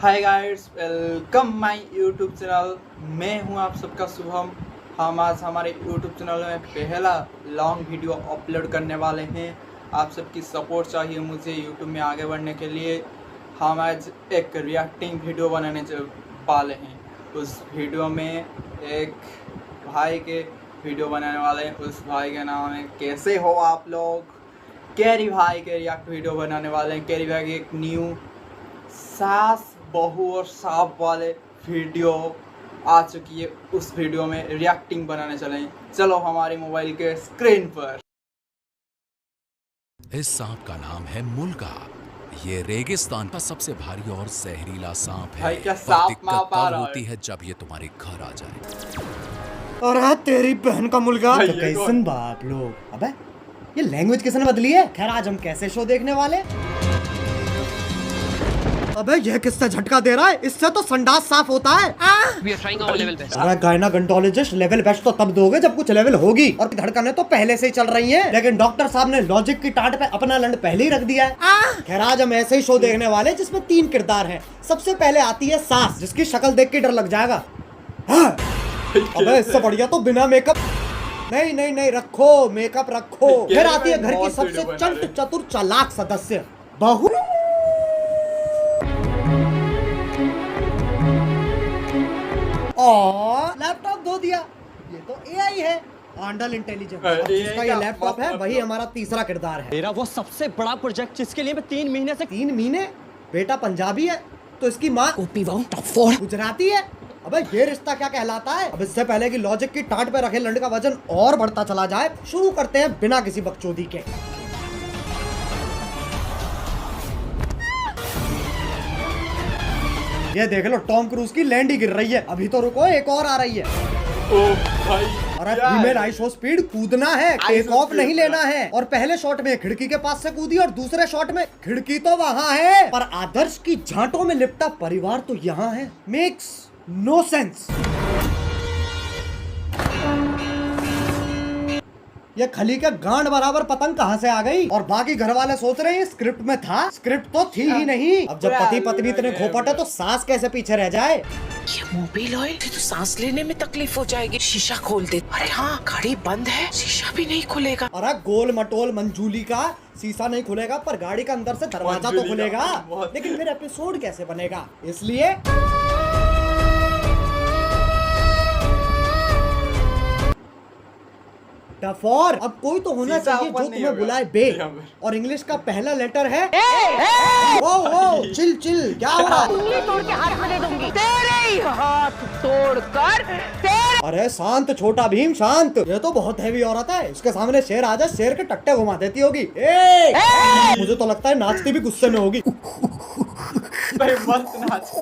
Hi guys, welcome my YouTube channel. मैं हूं आप सबका शुभम। हम आज हमारे यूट्यूब चैनल में पहला लॉन्ग वीडियो अपलोड करने वाले हैं। आप सबकी सपोर्ट चाहिए मुझे यूट्यूब में आगे बढ़ने के लिए। हम आज एक रिएक्टिंग वीडियो बनाने वाले हैं। उस वीडियो में एक भाई के वीडियो बनाने वाले हैं। उस भाई का नाम है कैसे हो आप लोग। कैरी भाई के रिएक्ट वीडियो बनाने वाले हैं। कैरी भाई की एक न्यू सास बहू और सांप वाले वीडियो आ चुकी है। उस वीडियो में रिएक्टिंग बनाने चले। चलो हमारे मोबाइल के स्क्रीन पर। इस सांप का नाम है मुल्का। ये रेगिस्तान का सबसे भारी और जहरीला सांप है। भाई क्या और सांप दिक्कत माप आ तब रहा होती है। है जब ये तुम्हारे घर आ जाए। अरे तेरी बहन का मुल्का भाई तो ये कैसन बाप लोग। अबे ये लैंग्वेज किसने बदली है। खैर आज हम कैसे शो देखने वाले। अबे ये किससे झटका दे रहा है। इससे तो संडास साफ होता है। We are trying our level best. अरे गायनाकोलॉजिस्ट लेवल बेस्ट तो तब दोगे जब कुछ लेवल होगी। और धड़कनें तो पहले से ही चल रही हैं। लेकिन डॉक्टर साहब ने लॉजिक की टाट पे अपना लंड पहले ही रख दिया है। खैर आज हम ऐसे ही शो देखने वाले जिसमें 3 किरदार हैं। सबसे पहले आती है सास, जिसकी शक्ल देख के डर लग जाएगा। हाँ। अबे इससे बढ़िया तो बिना मेकअप। नहीं नहीं नहीं रखो मेकअप रखो। फिर आती है घर की सबसे चंट चतुर चालाक सदस्य बहू। और लैपटॉप धो दिया। ये तो एआई है, आंडल इंटेलिजेंस। जिसका ये लैपटॉप है वही हमारा तीसरा किरदार है। मेरा वो सबसे बड़ा प्रोजेक्ट जिसके लिए मैं 3 महीने से 3 महीने। बेटा पंजाबी है तो इसकी माँ टॉप 4 गुजराती है। अबे ये रिश्ता क्या कहलाता है। अब इससे पहले कि लॉजिक की टाट पे रखे लंड का वजन और बढ़ता चला जाए, शुरू करते हैं बिना किसी बकचोदी के। ये देख लो टॉम क्रूज की लैंड ही गिर रही है। अभी तो रुको, एक और आ रही है। ओ भाई, अरे फीमेल आइसो स्पीड कूदना है, टेक ऑफ नहीं लेना है। और पहले शॉट में खिड़की के पास से कूदी और दूसरे शॉट में खिड़की तो वहाँ है पर आदर्श की झांटों में लिपटा परिवार तो यहाँ है। Makes no sense. ये खली के गांड बराबर पतंग कहाँ से आ गई। और बाकी घर वाले सोच रहे हैं स्क्रिप्ट में था। स्क्रिप्ट तो थी ही नहीं। अब जब पति पत्नी इतने खोपट है तो सास कैसे पीछे रह जाए। ये मोबिल ऑयल से तो सांस लेने में तकलीफ हो जाएगी। शीशा खोल दे। अरे हाँ, गाड़ी बंद है, शीशा भी नहीं खुलेगा। अरे गोल मटोल मंजूली का शीशा नहीं खुलेगा पर गाड़ी का अंदर से दरवाजा तो खुलेगा। लेकिन फिर एपिसोड कैसे बनेगा। इसलिए टफोर अब कोई तो होना चाहिए जो तुम्हें बुलाए बे। और इंग्लिश का पहला लेटर है ओ ओ चिल चिल। क्या हो रहा है। उंगली तोड़ के हाथ में दे दूंगी। तेरे ही हाथ तोड़कर तेरे। अरे शांत छोटा भीम शांत। ये तो बहुत हैवी औरत है। इसके सामने शेर आ जाए, शेर के टट्टे घुमा देती होगी। मुझे तो लगता है नाचती भी गुस्से में होगी। भाई मस्त नाच।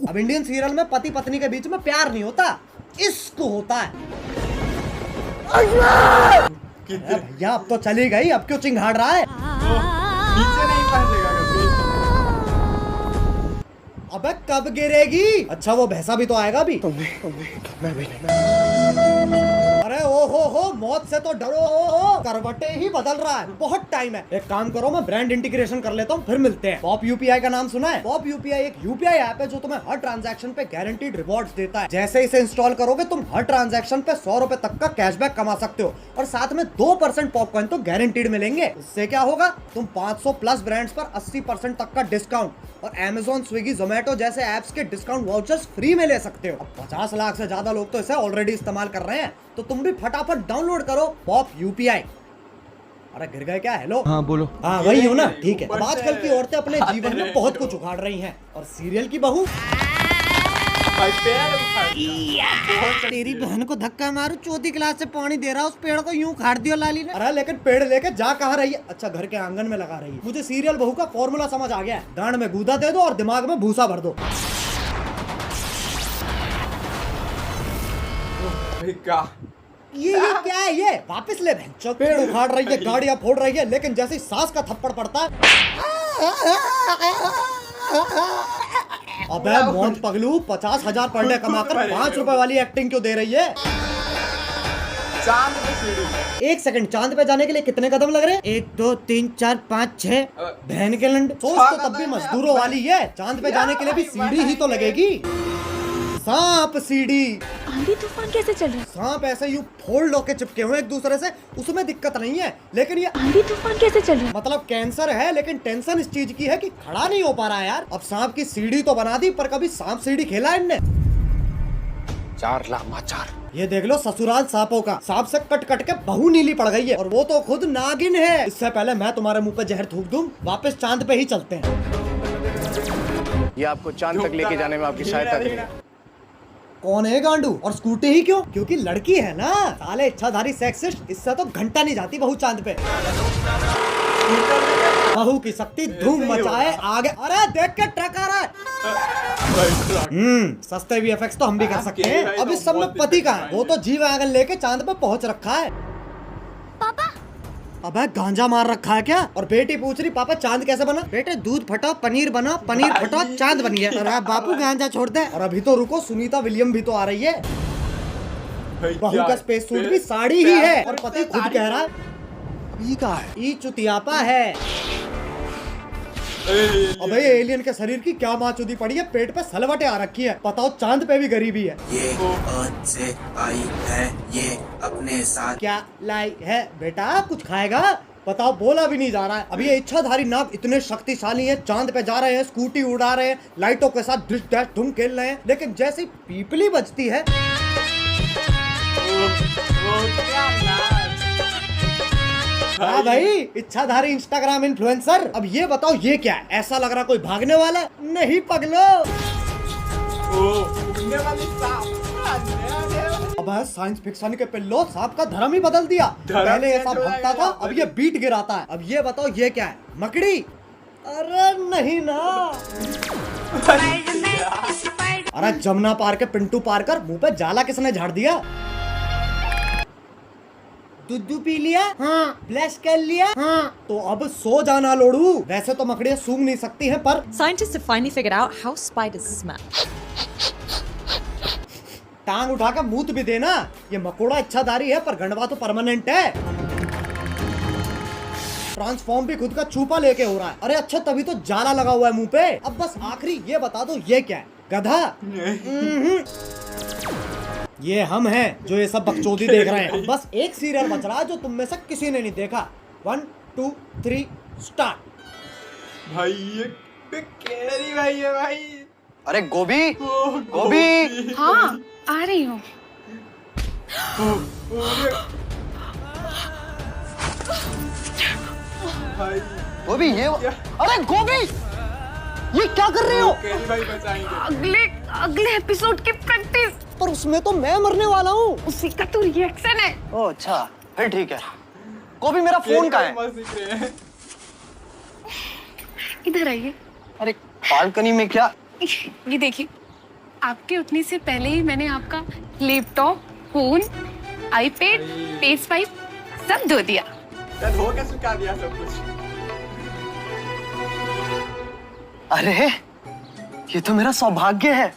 अब इंडियन सीरियल में पति पत्नी के बीच में प्यार नहीं होता, इश्क होता है। भैया अब तो चली गई, अब क्यों चिंगाड़ रहा है। नीचे नहीं फंसेगा कभी। अबे कब गिरेगी। अच्छा वो भैंसा भी तो आएगा अभी। अरे ओ हो मौत से तो डरो। करवटे ही बदल रहा है, बहुत टाइम है। एक काम करो, मैं ब्रांड इंटीग्रेशन कर लेता हूँ, फिर मिलते हैं। पॉप यूपीआई का नाम सुना है। पॉप यूपीआई एक यूपीआई ऐप है जो तुम्हें हर ट्रांजैक्शन पे गारंटीड रिवॉर्ड्स देता है। जैसे इसे इंस्टॉल करोगे तुम हर ट्रांजैक्शन पे 100 रुपए तक का कैशबैक कमा सकते हो। और साथ में 2% पॉपकॉर्न तो गारंटीड मिलेंगे। इससे क्या होगा, तुम 500 प्लस ब्रांड्स पर 80% तक का डिस्काउंट और Amazon, स्विगी, जोमेटो जैसे ऐप्स के डिस्काउंट वाउचर्स फ्री में ले सकते हो। अब 50 लाख से ज्यादा लोग तो इसे ऑलरेडी इस्तेमाल कर रहे हैं, तो तुम भी फटाफट डाउनलोड करो पॉप यूपीआई। अरे गिर गए क्या। हेलो हाँ बोलो। हाँ वही हो ना, ठीक है। अब आजकल की औरतें अपने जीवन में बहुत कुछ उखाड़ रही हैं और सीरियल की बहू तेरी बहन को धक्का मारू, चौथी क्लास से पानी दे रहा, उस पेड़ को यूं उखाड़ दियो लाली ने। अरे लेकिन पेड़ लेके जा कहाँ रही है। अच्छा घर के आंगन में लगा रही है। मुझे सीरियल बहू का फॉर्मूला समझ आ गया है। गांड में गूदा दे दो और दिमाग में भूसा भर दो। क्या ये क्या है। ये वापस ले बहन। पेड़ उखाड़ रही है, गाड़ियां फोड़ रही है, लेकिन जैसे सास का थप्पड़ पड़ता है। अबे मौत पगलू, 50,000 पर डे कमाकर 5 रुपए वाली एक्टिंग क्यों दे रही है। चांद पे सीढ़ी। 1 सेकंड, चांद पे जाने के लिए कितने कदम लग रहे हैं? 1 2 3 4 5 6। बहन के लंड, सोच तो तब भी मजदूरों वाली है। चांद पे जाने के लिए भी सीढ़ी ही तो लगेगी। सांप सीढ़ी। आंधी तूफान कैसे चल रहा है? सांप ऐसे यूं फोल्ड होके चिपके हुए एक दूसरे से, उसमें दिक्कत नहीं है, लेकिन ये आंधी तूफान कैसे चल रहा है? मतलब कैंसर है, लेकिन टेंशन इस चीज की है कि खड़ा नहीं हो पा रहा है यार। अब सांप की सीढ़ी तो बना दी, पर कभी सांप सीढ़ी खेला है इनने? 4 लामाचार। ये देख लो ससुराल सांपों का। सांप से कट कट के बहू नीली पड़ गई है, और वो तो खुद नागिन है। इससे पहले मैं तुम्हारे मुंह पे जहर थूक दूं, वापस चांद पे ही चलते हैं। ये आपको चांद तक लेके जाने में आपकी सहायता करेगा। कौन है गांडू? और स्कूटी ही क्यों? क्योंकि लड़की है ना। साले इच्छाधारी सेक्सिस्ट, इससे तो घंटा नहीं जाती बहू चांद पे। बहू की शक्ति धूम मचाए आगे। अरे देख के ट्रक आ रहा है। सस्ते VFX तो हम भी कर सकते हैं। अब इस सब में पति का है, वो तो जी वैगन लेके चांद पे पहुंच रखा है। पापा अबे गांजा मार रखा है क्या? और बेटी पूछ रही पापा चांद कैसे बना? बेटे दूध फटा पनीर बना, पनीर फटा चांद बन गया। अरे बापू गांजा छोड़ दे। और अभी तो रुको, सुनीता विलियम भी तो आ रही है। बहू का स्पेस सूट भी साड़ी ही है, और पति खुद कह रहा है ई चुतियापा है। अबे एलियन के शरीर की क्या माचुदी पड़ी है, पेट पे सलवटें आ रखी है। बताओ चांद पे भी गरीबी है। ये अर्थ से आई है, ये अपने साथ क्या लाई है बेटा? कुछ खाएगा? बताओ, बोला भी नहीं जा रहा है। अभी ये इच्छाधारी नाग इतने शक्तिशाली हैं, चांद पे जा रहे हैं, स्कूटी उड़ा रहे हैं, लाइटों के साथ डिश डैश धूम खेल रहे हैं, लेकिन जैसे ही पीपली बजती है हाँ भाई, इच्छाधारी इंस्टाग्राम इन्फ्लुएंसर। अब ये बताओ ये क्या है? ऐसा लग रहा कोई भागने वाला है। नहीं पगलो। अब साइंस फिक्शन के पिल्लो सांप का धर्म ही बदल दिया। पहले ये सांप भगता था, अब ये बीट गिराता है। अब ये बताओ ये क्या है? मकड़ी? अरे नहीं ना। अरे जमुना पार के पिंटू पार कर मुंह पे जाला किसने झाड़ दिया? दूध पी लिया? हाँ। ब्लश कर लिया? हाँ। तो अब सो जाना लोड़ू। वैसे तो मकड़ियाँ सूंघ नहीं सकती हैं, पर Scientists have finally figured out how spiders smell. टांग उठा के मूत भी देना। ये मकोड़ा इच्छाधारी है, पर गंडवा तो परमानेंट है। ट्रांसफॉर्म भी खुद का छुपा लेके हो रहा है। अरे अच्छा, तभी तो जाला लगा हुआ है मुंह पे। अब बस आखिरी ये बता दो ये क्या है? गधा? ये हम हैं जो ये सब बकचोदी देख रहे हैं। बस एक सीरियल बच रहा है जो तुम में से किसी ने नहीं देखा। 1 2 3 स्टार्ट। भाई ये केरी भाई है भाई। अरे गोभी, गोभी। हाँ आ रही हूँ। गोभी ये, अरे गोभी ये क्या कर रही हो? केरी भाई बचाएंगे। अगले एपिसोड की प्रैक्टिस। पर उसमें तो मैं मरने वाला हूँ। उसी का तो रिएक्शन है। ओह अच्छा, फिर ठीक है। गोभी मेरा फोन का है। इधर आइए। अरे बालकनी में क्या? ये देखिए, आपके उठने से पहले ही मैंने आपका laptop, phone, iPad, page pipe सब धो दिया। धो के सुखा दिया सब कुछ। अरे ये तो मेरा सौभाग्य है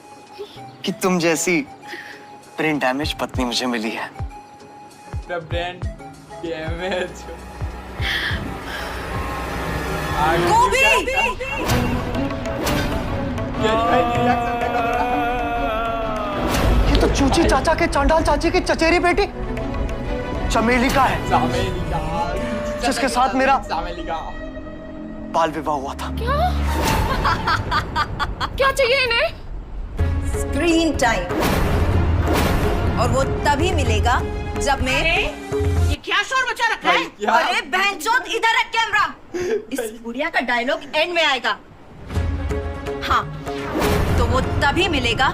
कि तुम जैसी ब्रेन डैमेज पत्नी मुझे मिली है। Brain damage. गोभी! ये तो चूची चाचा के चांडाल चाची की चचेरी बेटी चमेली का है, जिसके साथ मेरा बाल विवाह हुआ था। क्या चाहिए इन्हें? स्क्रीन टाइम, और वो तभी मिलेगा जब मैं ये क्या शोर मचा रखा है? अरे बहनचोद, इधर रख कैमरा। इस बुढ़िया का डायलॉग एंड में आएगा। हाँ, तो वो तभी मिलेगा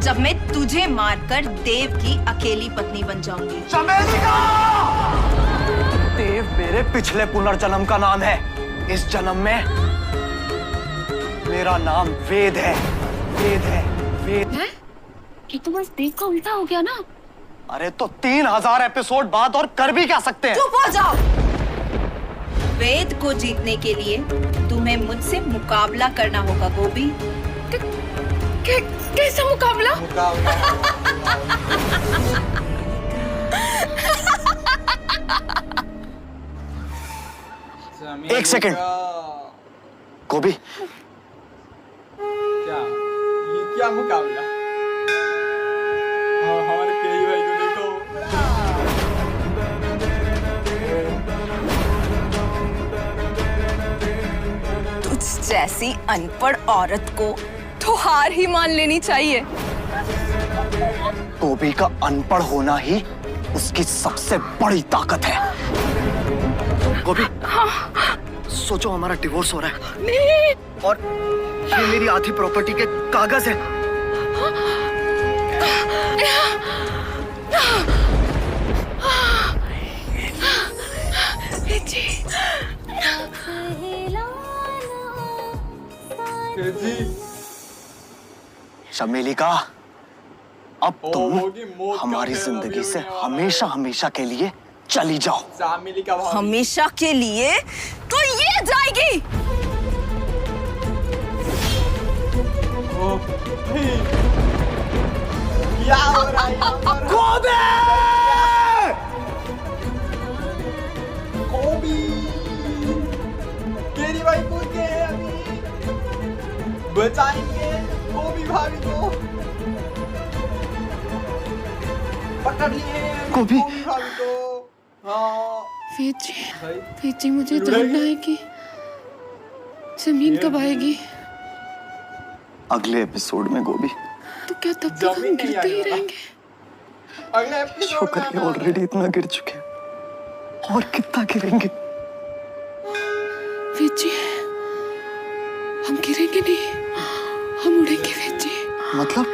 जब मैं तुझे मारकर देव की अकेली पत्नी बन जाऊंगी। चमेली का! देव मेरे पिछले पुनर्जन्म का नाम है। इस जन्म में मेरा नाम वेद है। वेद है, वेद है? ये तो बस देव का उल्टा हो गया ना। अरे तो 3000 एपिसोड बाद और कर भी क्या सकते हैं? चुप हो जाओ। वेद को जीतने के लिए तुम्हें मुझसे मुकाबला करना होगा गोभी। कैसा मुकाबला? चमेली एक सेकंड। का गोभी, क्या ये क्या मुकाबला? हाँ, हमारे केई भाई को देखो। तुझ जैसी अनपढ़ औरत को तो हार ही मान लेनी चाहिए। गोभी का अनपढ़ होना ही उसकी सबसे बड़ी ताकत है। गोभी, सोचो हमारा डिवोर्स हो रहा है। नहीं। और ये मेरी आधी प्रॉपर्टी के कागज है। जी चमेली का, अब तुम होगी मौत का हमारी खेल जिंदगी अभी से होने वाला है। हमेशा हमेशा के लिए चली जाओ। चमेली का भाभी। हमेशा के लिए तो ये जाएगी। ओ, भाई, क्या हो रहा है यहाँ पर? गोभी! केरी भाई कूद गए हैं अभी। बचाएंगे गोभी भाभी को। पकड़ लिए हैं गोभी। भाभी को। हाँ वेद जी, भाई, वेद जी मुझे लुढ़ाई। जानना है कि जमीन कब आएगी। अगले एपिसोड में गोभी। तो क्या तब तक जमीन हम नहीं गिरते ही आएगा। रहेंगे? अगले एपिसोड में छोकरे आना है। ऑलरेडी इतना गिर चुके हैं, और कितना गिरेंगे? वेद जी, हम गिरेंगे नहीं, हम उड़ेंगे वेद जी। मतलब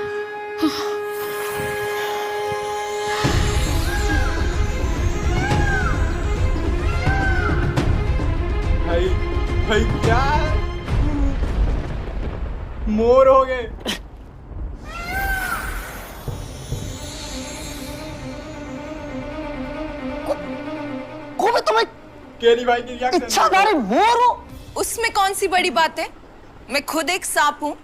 भाई भाई क्या मोर हो गए। गोभी, तुम्हें केरी भाई की रिएक्शन इच्छाधारी मोर हो? उसमें कौन सी बड़ी बात है? मैं खुद एक सांप हूँ।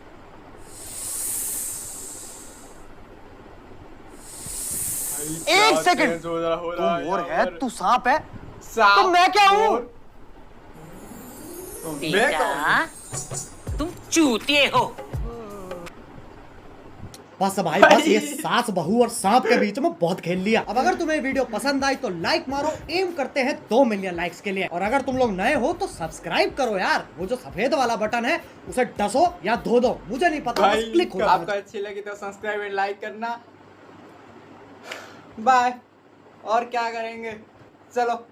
एक सेकंड। हो रहा तू मोर है, पर। तू सांप है, सांप, तो मैं क्या हूँ? मोर। तो मैं कौन हूँ? तुम चूतिए हो। बस भाई बस, ये सास बहू और सांप के बीच में बहुत खेल लिया। अब अगर तुम्हें वीडियो पसंद आई तो लाइक मारो, एम करते हैं 2 मिलियन लाइक्स के लिए। और अगर तुम लोग नए हो तो सब्सक्राइब करो यार, वो जो सफेद वाला बटन है उसे डसो या धो दो, मुझे नहीं पता, बस भाई क्लिक हो आपको जाओ। अच्छी लगी तो सब्सक्राइब एंड लाइक करना। बाय। और क्या करेंगे, चलो